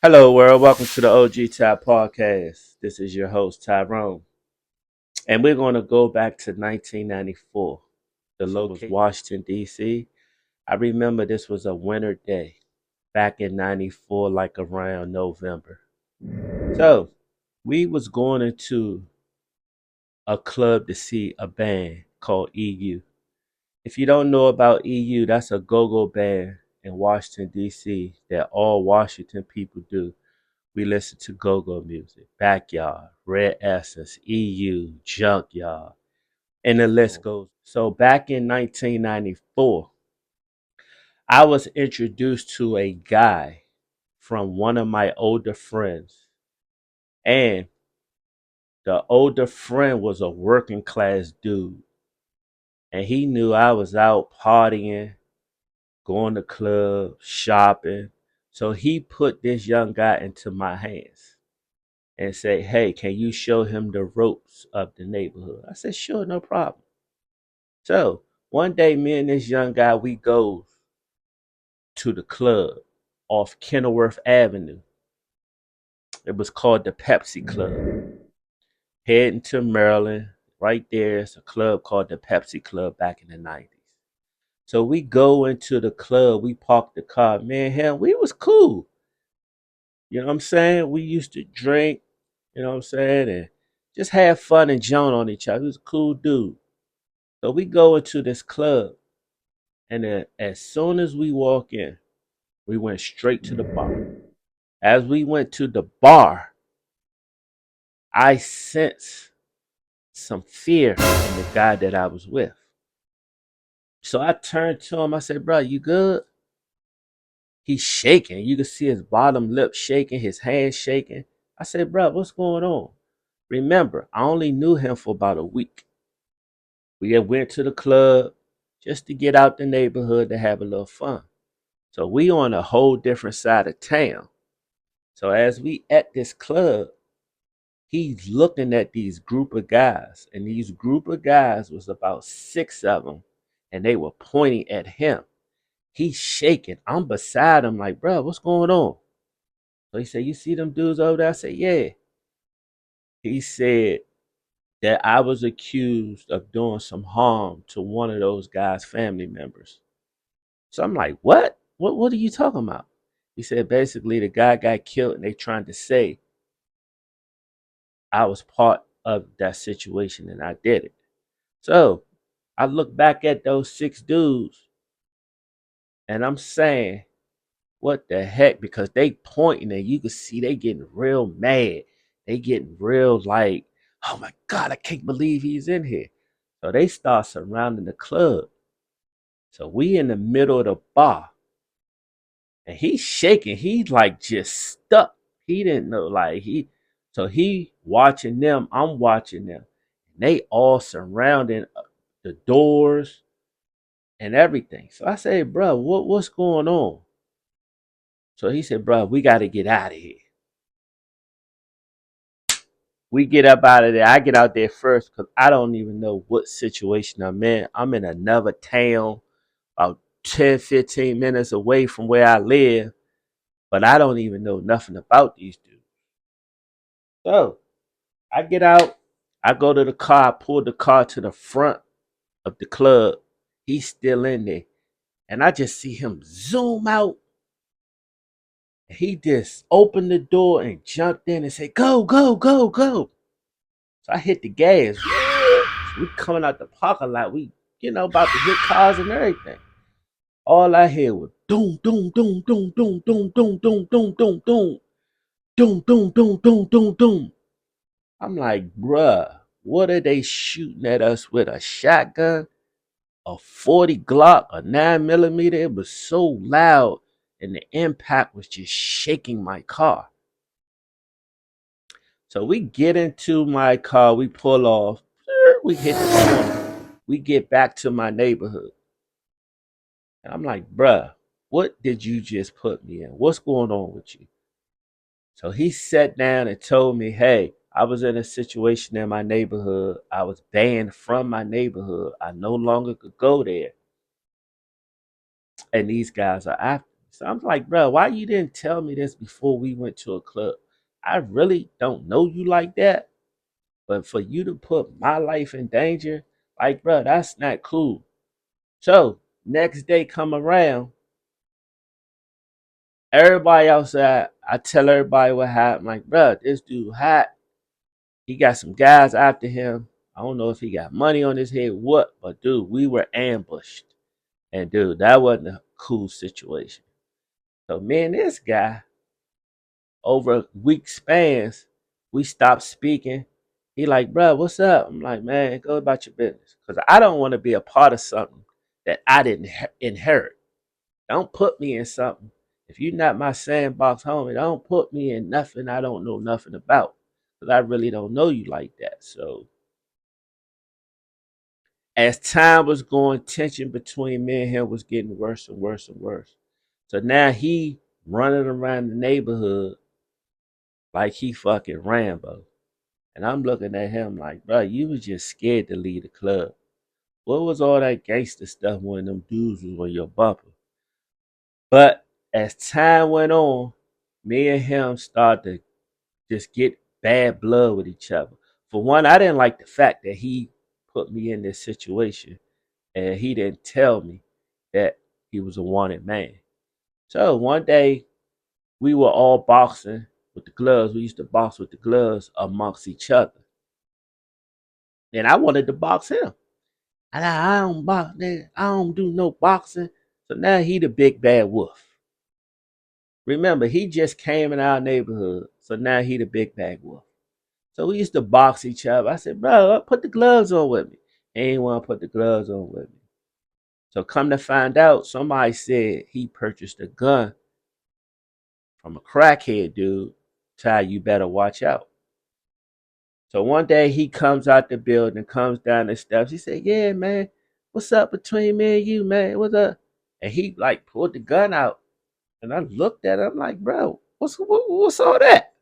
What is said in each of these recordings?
Hello, world. Welcome to the OG Tab Podcast. This is your host, Tyrone. And we're going to go back to 1994. The location was Washington, D.C. I remember this was a winter day back in 94, like around November. So we was going into a club to see a band called EU. If you don't know about EU, that's a go-go band in Washington, D.C. that all Washington people do. We listen to go-go music, Backyard, Red Essence, EU, Junkyard, and the list goes. So back in 1994, I was introduced to a guy from one of my older friends. And the older friend was a working class dude. And he knew I was out partying, going to clubs, shopping. So he put this young guy into my hands and say, hey, can you show him the ropes of the neighborhood? I said, sure, no problem. So one day, me and this young guy, we go to the club off Kenilworth Avenue. It was called the Pepsi Club. Heading to Maryland, right there is a club called the Pepsi Club back in the 90s. So we go into the club, we park the car. Man, hell, we was cool. You know what I'm saying? We used to drink, you know what I'm saying? And just have fun and joke on each other. He was a cool dude. So we go into this club, and then as soon as we walk in, we went straight to the bar. As we went to the bar, I sensed some fear in the guy that I was with. So I turned to him. I said, bro, you good? He's shaking. You could see his bottom lip shaking, his hands shaking. I said, bro, what's going on? Remember, I only knew him for about a week. We had went to the club just to get out the neighborhood to have a little fun. So we on a whole different side of town. So as we at this club, he's looking at these group of guys, and these group of guys was about six of them, and they were pointing at him. He's shaking. I'm beside him, like, bro, what's going on? So he said, you see them dudes over there? I said, yeah. He said that I was accused of doing some harm to one of those guys' family members. So I'm like, what? What are you talking about? He said basically the guy got killed and they trying to say I was part of that situation and I did it. So I look back at those six dudes and I'm saying, what the heck? Because they pointing and you can see they getting real mad. They getting real like, oh my God, I can't believe he's in here. So they start surrounding the club. So we in the middle of the bar and he's shaking. He's like just stuck. He didn't know like so he watching them. I'm watching them. And they all surrounding the doors and everything. So I said, bro, what's going on? So he said, bro, we got to get out of here. We get up out of there. I get out there first because I don't even know what situation I'm in. I'm in another town about 10, 15 minutes away from where I live, but I don't even know nothing about these dudes. So I get out, I go to the car, I pull the car to the front of the club. He's still in there. And I just see him zoom out. He just opened the door and jumped in and said, go, go, go, go. So I hit the gas. We coming out the parking lot. We, about to hit cars and everything. All I hear was doom, doom, doom, doom, doom, doom, doom, doom, doom, doom, doom, doom, doom, doom, doom, doom, doom. I'm like, bruh, what are they shooting at us with? A shotgun? A 40 Glock? A 9 millimeter? It was so loud and the impact was just shaking my car. So we get into my car, we pull off, we hit the corner, we get back to my neighborhood. And I'm like, bruh, what did you just put me in? What's going on with you? So he sat down and told me, hey, I was in a situation in my neighborhood. I was banned from my neighborhood. I no longer could go there. And these guys are after me. So I'm like, bro, why you didn't tell me this before we went to a club? I really don't know you like that. But for you to put my life in danger, like, bro, that's not cool. So next day come around, everybody outside, I tell everybody what happened. Like, bro, this dude hot. He got some guys after him. I don't know if he got money on his head, what, but dude, we were ambushed. And dude, that wasn't a cool situation. So me and this guy, over week spans, we stopped speaking. He like, bro, what's up? I'm like, man, go about your business. Because I don't want to be a part of something that I didn't inherit. Don't put me in something. If you're not my sandbox homie, don't put me in nothing I don't know nothing about. Because I really don't know you like that. So as time was going, tension between me and him was getting worse and worse and worse. So now he running around the neighborhood like he fucking Rambo. And I'm looking at him like, bro, you was just scared to leave the club. What was all that gangster stuff when them dudes was on your bumper? But as time went on, me and him started to just get bad blood with each other. For one, I didn't like the fact that he put me in this situation and he didn't tell me that he was a wanted man. So one day we were all boxing with the gloves. We used to box with the gloves amongst each other. And I wanted to box him. And I don't box, nigga. I don't do no boxing. So now he the big bad wolf. Remember, he just came in our neighborhood. So now he the big bad wolf. So we used to box each other. I said, bro, put the gloves on with me. He ain't want to put the gloves on with me. So come to find out, somebody said he purchased a gun from a crackhead dude. Ty, you better watch out. So one day he comes out the building, comes down the steps. He said, yeah, man, what's up between me and you, man? What's up? And he like pulled the gun out. And I looked at him like, bro, what's all that?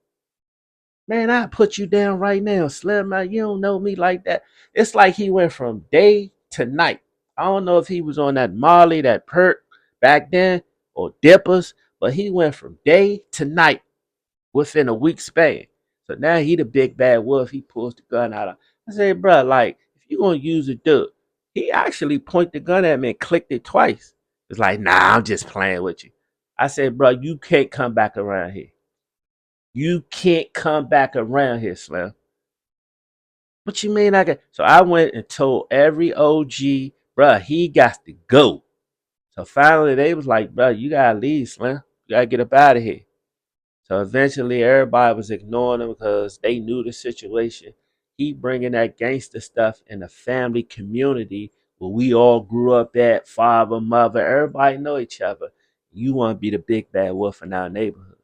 Man, I put you down right now, Slim. Man, you don't know me like that. It's like he went from day to night. I don't know if he was on that Molly, that perk back then, or dippers, but he went from day to night within a week span. So now he the big bad wolf. He pulls the gun out. I said, bro, like, if you gonna use it, do it. He actually pointed the gun at me and clicked it twice. It's like, nah, I'm just playing with you. I said, bro, you can't come back around here. You can't come back around here, Slim. What you mean I got? So I went and told every OG, bro, he got to go. So finally they was like, bro, you gotta leave, Slim. You gotta get up out of here. So eventually everybody was ignoring him because they knew the situation. He bringing that gangster stuff in the family community where we all grew up at, father, mother, everybody know each other. You want to be the big bad wolf in our neighborhood.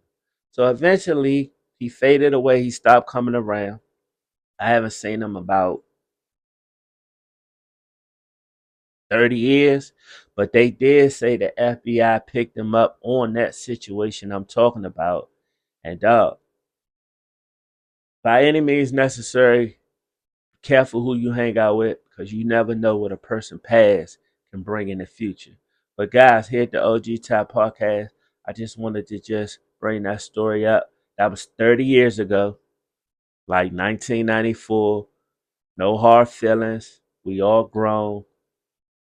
So eventually he faded away. He stopped coming around. I haven't seen him about 30 years, but they did say the FBI picked him up on that situation I'm talking about. And by any means necessary, careful who you hang out with because you never know what a person past can bring in the future. But guys, here at the OG Top Podcast, I just wanted to just bring that story up. That was 30 years ago, like 1994. No hard feelings. We all grown,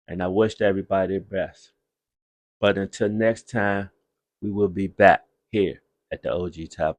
and I wished everybody the best. But until next time, we will be back here at the OG Top.